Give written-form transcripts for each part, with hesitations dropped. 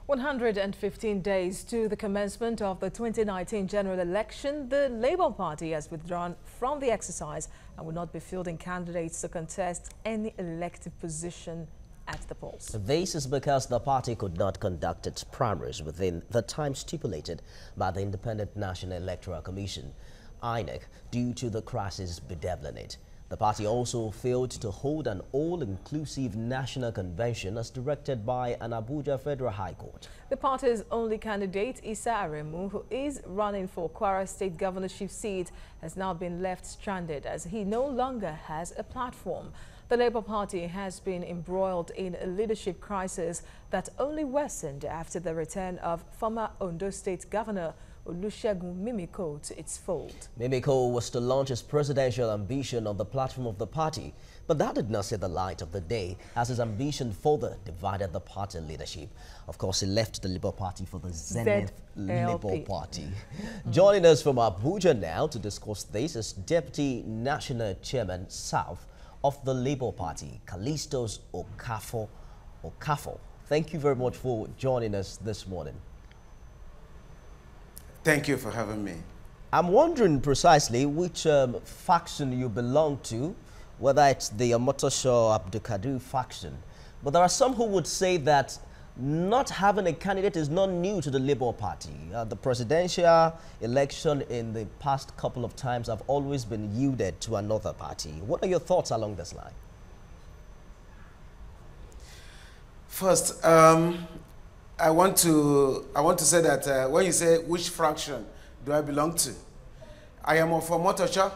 115 days to the commencement of the 2019 general election, the Labour Party has withdrawn from the exercise and will not be fielding candidates to contest any elective position at the polls. This is because the party could not conduct its primaries within the time stipulated by the Independent National Electoral Commission, INEC, due to the crisis bedeviling it. The party also failed to hold an all-inclusive national convention as directed by an Abuja Federal High Court. The party's only candidate, Issa Aremu, who is running for Kwara State governorship seat, has now been left stranded as he no longer has a platform. The Labour Party has been embroiled in a leadership crisis that only worsened after the return of former Ondo State Governor Olusegun Mimiko to its fold. Mimiko was to launch his presidential ambition on the platform of the party, but that did not see the light of the day as his ambition further divided the party leadership. Of course, he left the Labour Party for the Zenith Labour Party. Joining us from Abuja now to discuss this is Deputy National Chairman South of the Labour Party, Callistos Okafor. Thank you very much for joining us this morning. Thank you for having me. I'm wondering precisely which faction you belong to, whether it's the Omotosho Abdulkadir faction. But there are some who would say that not having a candidate is not new to the Labour Party. The presidential election in the past couple of times have always been yielded to another party. What are your thoughts along this line? First, I want to say that when you say which fraction do I belong to, I am of Omotosho.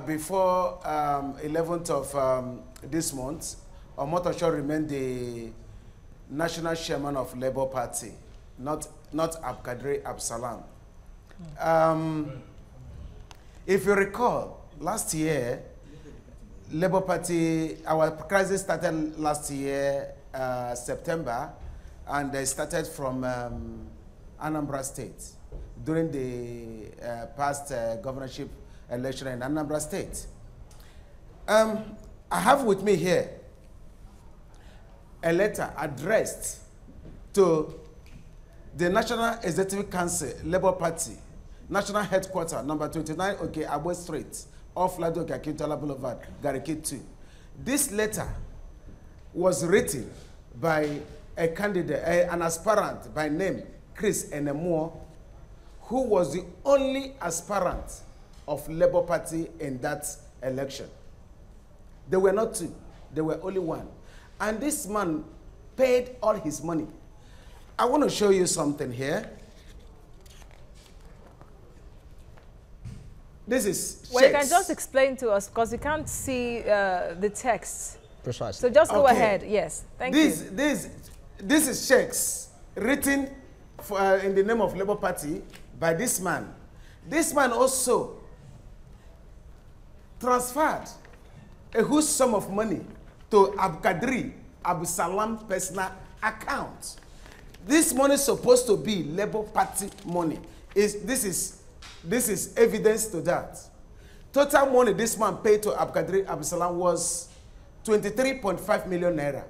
Before 11th of this month, Omotosho remained the national chairman of Labour Party, not Abdulkadir Absalam. If you recall, last year, Labour Party, our crisis started last year, September, and they started from Anambra State during the past governorship election in Anambra State. I have with me here a letter addressed to the National Executive Council, Labour Party, National Headquarters, number 29, Abo Street, off Lado Kakintala Boulevard, Gariki 2. This letter was written by a candidate, an aspirant by name Chris Enemoor, who was the only aspirant of Labour Party in that election. There were not two, there were only one. And this man paid all his money. I want to show you something here. This is well, you can just explain to us because we can't see the text. Precisely. So just go ahead. Yes, thank you. This is checks written for, in the name of Labour Party by this man. This man also transferred a huge sum of money to Abdulkadir Absalam personal account. This money is supposed to be Labour Party money. This is evidence to that. Total money this man paid to Abdulkadir Absalam was 23.5 million naira.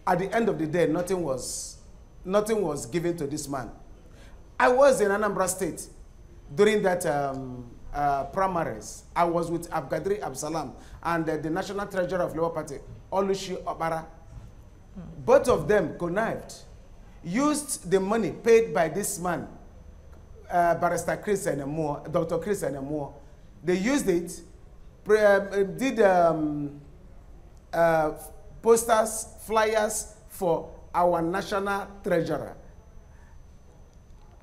At the end of the day, nothing was given to this man. I was in Anambra State during that primaries. I was with Abdulkadir Absalam and the National Treasurer of Labour Party, Olushi Obara. Both of them connived, used the money paid by this man, Barrister Chris Enemoor, Dr. Chris Enemoor. They used it, did posters, flyers for our national treasurer.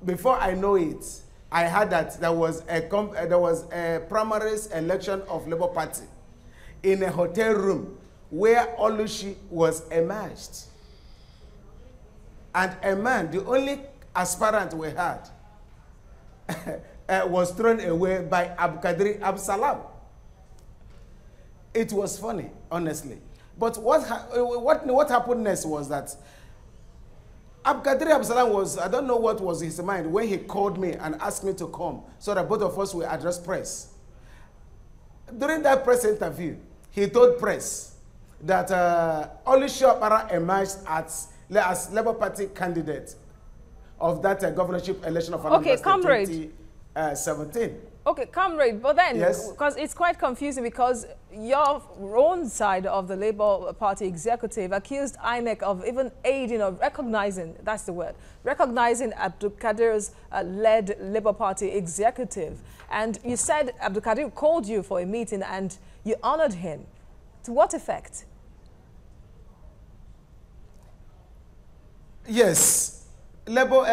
Before I know it, I heard that there was a primaries election of Labour Party in a hotel room where Olushi was emerged. And a man, the only aspirant we had, was thrown away by Abdulkadir Absalam. It was funny, honestly. But what happened next was that Abdulkadir Absalam was, I don't know what was his mind when he called me and asked me to come so that both of us will address press. During that press interview, he told press that Olusegun Opara emerged as as Labour Party candidate of that governorship election of Okay, comrade. 2017. Okay, comrade, but then, Yes. because it's quite confusing, because your own side of the Labour Party executive accused INEC of even aiding or recognizing, that's the word, recognizing Abdul Kadir's led Labour Party executive. And you said Abdul Kadir called you for a meeting and you honored him. To what effect? Yes. Labour,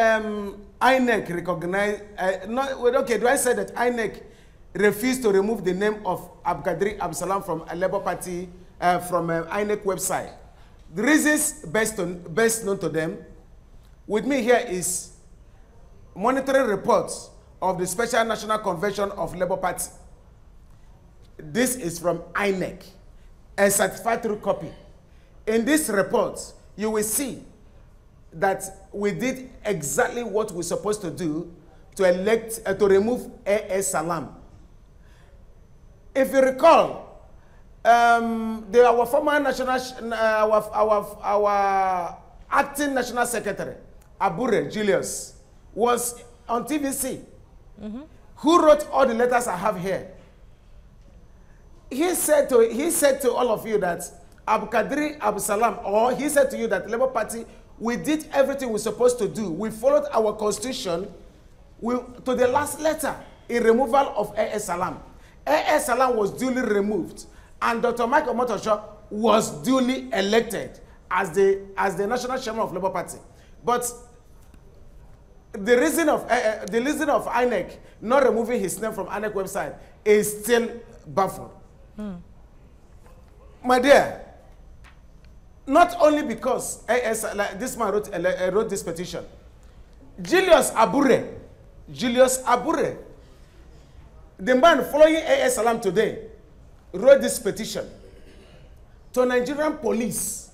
INEC recognized, okay, do I say that INEC refused to remove the name of Abdulkadir Absalam from a Labour Party, from INEC website? The reasons best known to them, with me here is monitoring reports of the Special National Convention of Labour Party. This is from INEC, a certified true copy. In this report, you will see that we did exactly what we're supposed to do to elect, to remove A.S. Salam. If you recall, our former national, our acting national secretary, Abure Julius, was on TVC. Who wrote all the letters I have here? He said to all of you that Abdulkadir Absalam, or he said to you that Labour Party, we did everything we're supposed to do. We followed our constitution to the last letter in removal of A.S. Salam. A.S. Salam was duly removed, and Dr. Michael Motosho was duly elected as the national chairman of Labour Party. But the reason of INEC not removing his name from INEC website is still baffled. My dear, not only because this man wrote this petition, Julius Abure, the man following A.S. Salam today, wrote this petition to Nigerian police.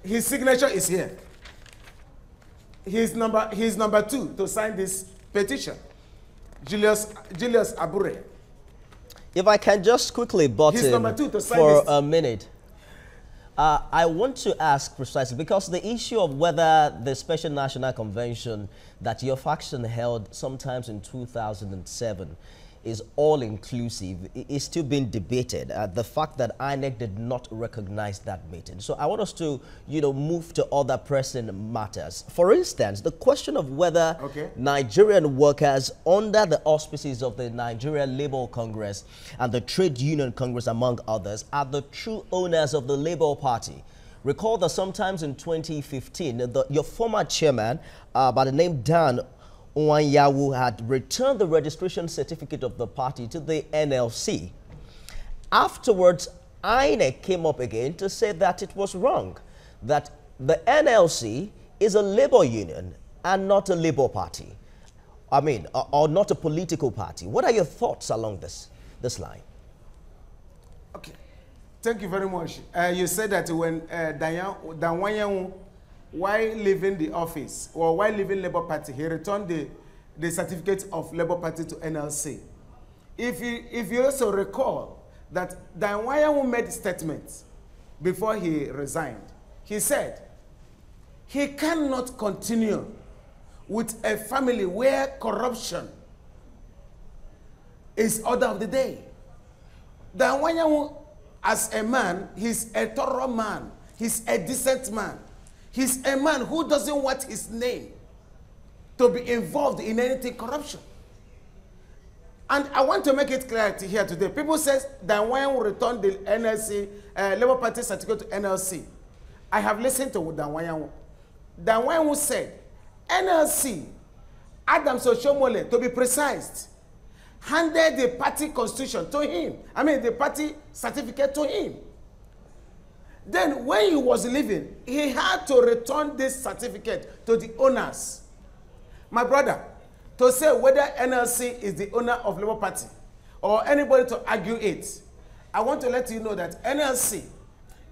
His signature is here. He's number 2 to sign this petition. Julius Abure. If I can just quickly butt in for a minute. I want to ask precisely, because the issue of whether the Special National Convention that your faction held sometimes in 2007 is all-inclusive is still being debated. The fact that INEC did not recognize that meeting. So I want us to, move to other pressing matters. For instance, the question of whether Nigerian workers under the auspices of the Nigeria Labour Congress and the Trade Union Congress, among others, are the true owners of the Labour Party. Recall that sometimes in 2015, your former chairman, by the name Dan Nwanyawu, had returned the registration certificate of the party to the NLC. Afterwards, INEC came up again to say that it was wrong, that the NLC is a labor union and not a labor party. I mean, or not a political party. What are your thoughts along this line? Okay, thank you very much. You said that when Dan Nwanyawu, while leaving the office, or while leaving Labour Party, he returned the certificate of Labour Party to NLC. If you also recall that Dan Nwanyawu made statements before he resigned, he said he cannot continue with a family where corruption is order of the day. Dan Nwanyawu, as a man, he's a thorough man, he's a decent man. He's a man who doesn't want his name to be involved in anything corruption. And I want to make it clear here today. People say that when we return the NLC, Labour Party certificate to NLC, I have listened to Dan Nwanyawu. Dan Nwanyawu said, NLC, Adam Soshomole, to be precise, handed the party constitution to him. I mean, the party certificate to him. Then when he was leaving, he had to return this certificate to the owners. My brother, to say whether NLC is the owner of Labour Party or anybody to argue it, I want to let you know that NLC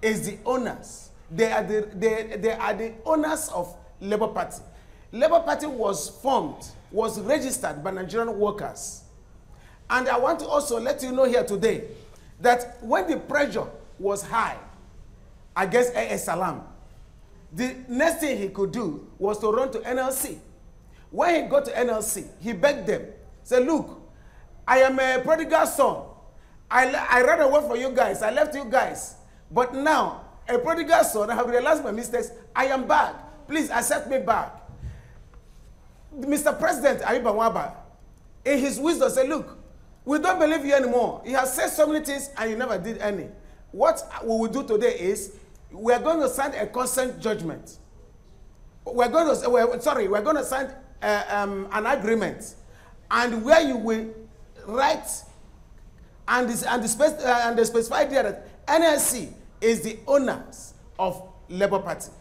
is the owners. They are the owners of Labour Party. Labour Party was formed, was registered by Nigerian workers. And I want to also let you know here today that when the pressure was high against A.S. Salam, The next thing he could do was to run to NLC. When he got to NLC, he begged them, said, look, I am a prodigal son. I ran away from you guys. I left you guys. But now, a prodigal son, I have realized my mistakes. I am back. Please accept me back. Mr. President Ayuba Waba, in his wisdom, said, look, we don't believe you anymore. He has said so many things and you never did any. What we will do today is we are going to sign a consent judgment. We're going to sign an agreement, and where you will write and specify there that NLC is the owners of Labour Party.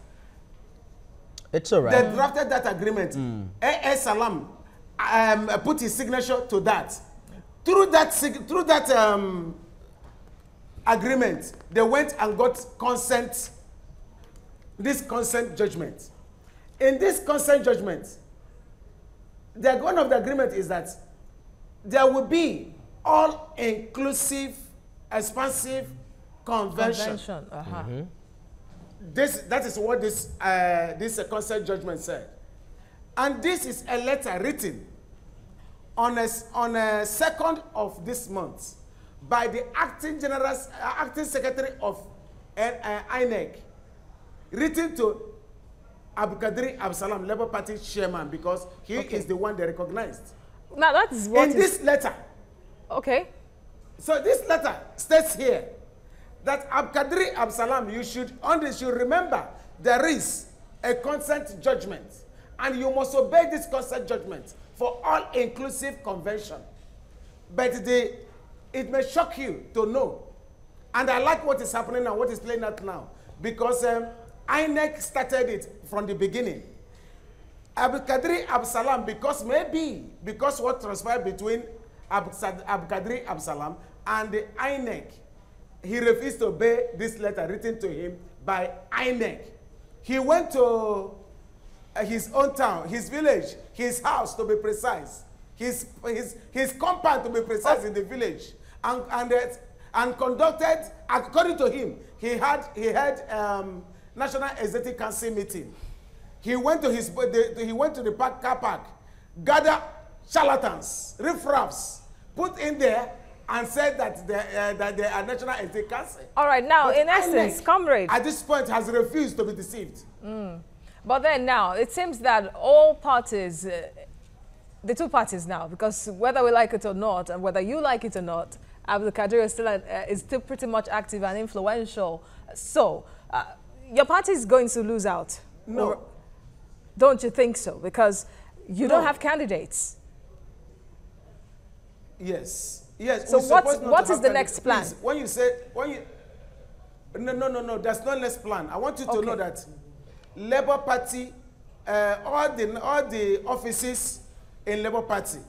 It's all right. They drafted that agreement. A.S. Salam put his signature to that. Through that agreement, they went and got consent. This consent judgment. In this consent judgment, one of the agreement is that there will be all-inclusive, expansive convention. That is what this consent judgment said. And this is a letter written on a 2nd of this month by the acting secretary of INEC, written to Abdulkadir Absalam, Labour Party chairman, because he is the one they recognized. Now that is what in this letter. Okay. So this letter states here that Abdulkadir Absalam, you should remember there is a consent judgment, and you must obey this consent judgment for all-inclusive convention. But it may shock you to know, and I like what is happening and what is playing out now, because INEC started it from the beginning. Abdulkadir Absalam, because what transpired between Abdulkadir Absalam and the INEC, he refused to obey this letter written to him by INEC. He went to his own town, his village, his house to be precise, his compound to be precise in the village, and conducted, according to him, he had National Executive Council meeting. He went to the car park, gathered charlatans, riffraffs, put in there, and said that they are National Executive Council. All right, now, but in essence, comrade, at this point, has refused to be deceived. But then now, it seems that all parties, the two parties now, because whether we like it or not, and whether you like it or not, Abdulkadir is still pretty much active and influential. So, your party is going to lose out. No. Or don't you think so? Because you don't have candidates. Yes. Yes. So what is the next plan? Please, no, there's no next plan. I want you to know that Labour Party, all the offices in Labour Party,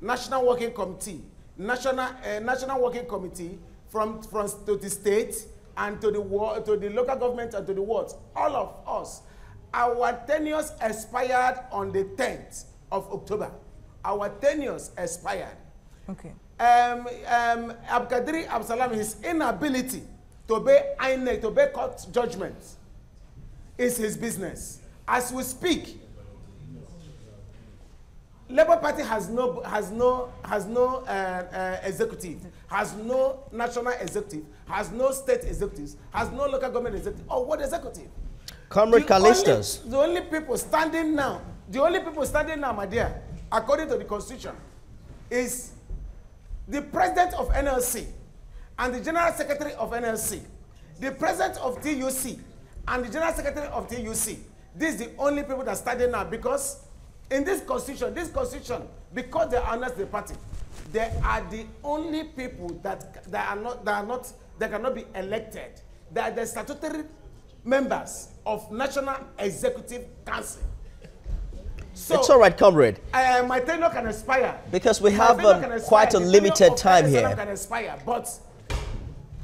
National Working Committee, National Working Committee from to the state and to the local government and to the wards, all of us, our tenures expired on the 10th of October. Our tenures expired. Okay. Abdulkadir Absalam, his inability to obey INEC, to obey court judgments, is his business. As we speak, Labour Party has no executive, has no national executive, has no state executives, has no local government executive. Oh, what executive? Comrade Callistus. The only people standing now, my dear, according to the Constitution, is the president of NLC and the general secretary of NLC, the president of TUC and the general secretary of TUC. This is the only people that are standing now, because in this constitution, because they are not the party, they are the only people that cannot be elected. They are the statutory members of National Executive Council. So, it's all right, comrade. My tenure can expire. Because we have quite a limited time here. Can expire, but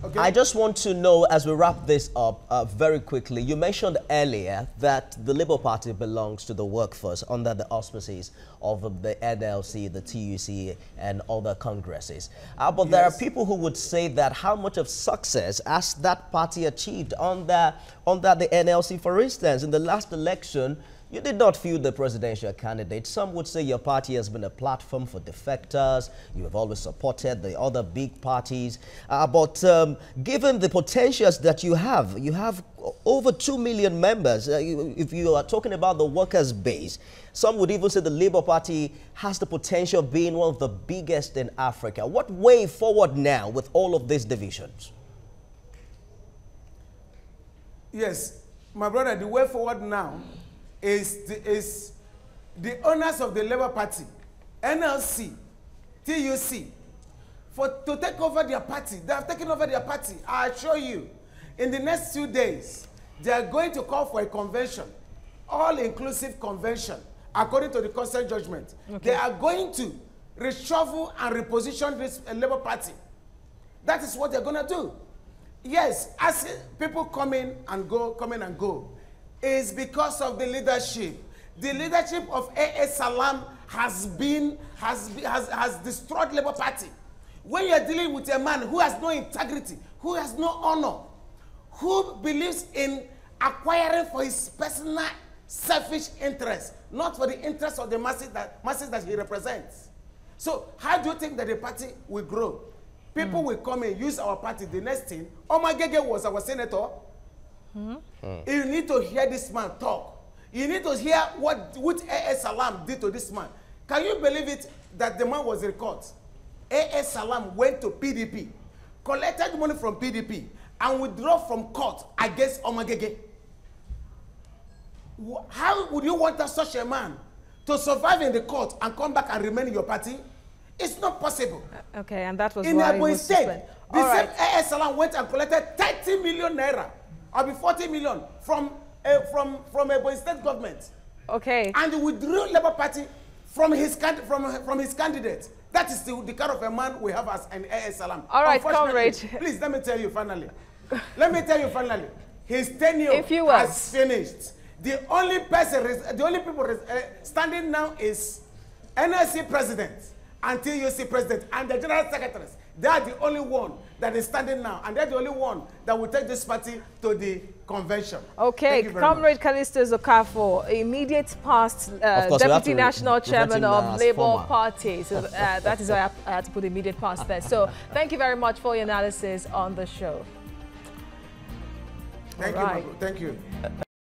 Okay. I just want to know, as we wrap this up very quickly, you mentioned earlier that the Labour Party belongs to the workforce under the auspices of the NLC, the TUC, and other congresses. But there are people who would say that how much of success has that party achieved under the NLC, for instance, in the last election, you did not field the presidential candidate. Some would say your party has been a platform for defectors. You have always supported the other big parties. But given the potentials that you have over 2 million members. If you are talking about the workers' base, some would even say the Labour Party has the potential of being one of the biggest in Africa. What way forward now with all of these divisions? Yes, my brother, the way forward now is the owners of the Labour Party, NLC, TUC, to take over their party. They have taken over their party. I assure you, in the next 2 days, they are going to call for a convention, all-inclusive convention, according to the consent judgment. Okay. They are going to reshuffle and reposition this Labour Party. That is what they're going to do. Yes, as people come in and go, is because of the leadership. The leadership of A.A. Salam has destroyed Labour Party. When you're dealing with a man who has no integrity, who has no honor, who believes in acquiring for his personal selfish interest, not for the interest of the masses that he represents. So how do you think that the party will grow? People will come and use our party. The next thing, Omar Gege was our senator. You need to hear this man talk. You need to hear what A.A. Salam did to this man. Can you believe it that the man was in court? A.A. Salam went to PDP, collected money from PDP, and withdrew from court against Omar Gege. How would you want such a man to survive in the court and come back and remain in your party? It's not possible. Okay, and that was in why Ebonyi State. The same A.A. Salam went and collected 30 million naira, or be 40 million from Ebonyi State government. Okay. And withdrew Labour Party from his candidate. That is the kind of a man we have as an A.A. Salam. All right, comrade. Please let me tell you finally. His tenure has finished. The only people standing now is NLC president and TUC president and the general secretaries. They are the only one that is standing now, and they're the only one that will take this party to the convention. Okay, Comrade Callisto Zokafo, immediate past Deputy National Chairman of Labour Party. So that is why I had to put immediate past there. So thank you very much for your analysis on the show. Thank you.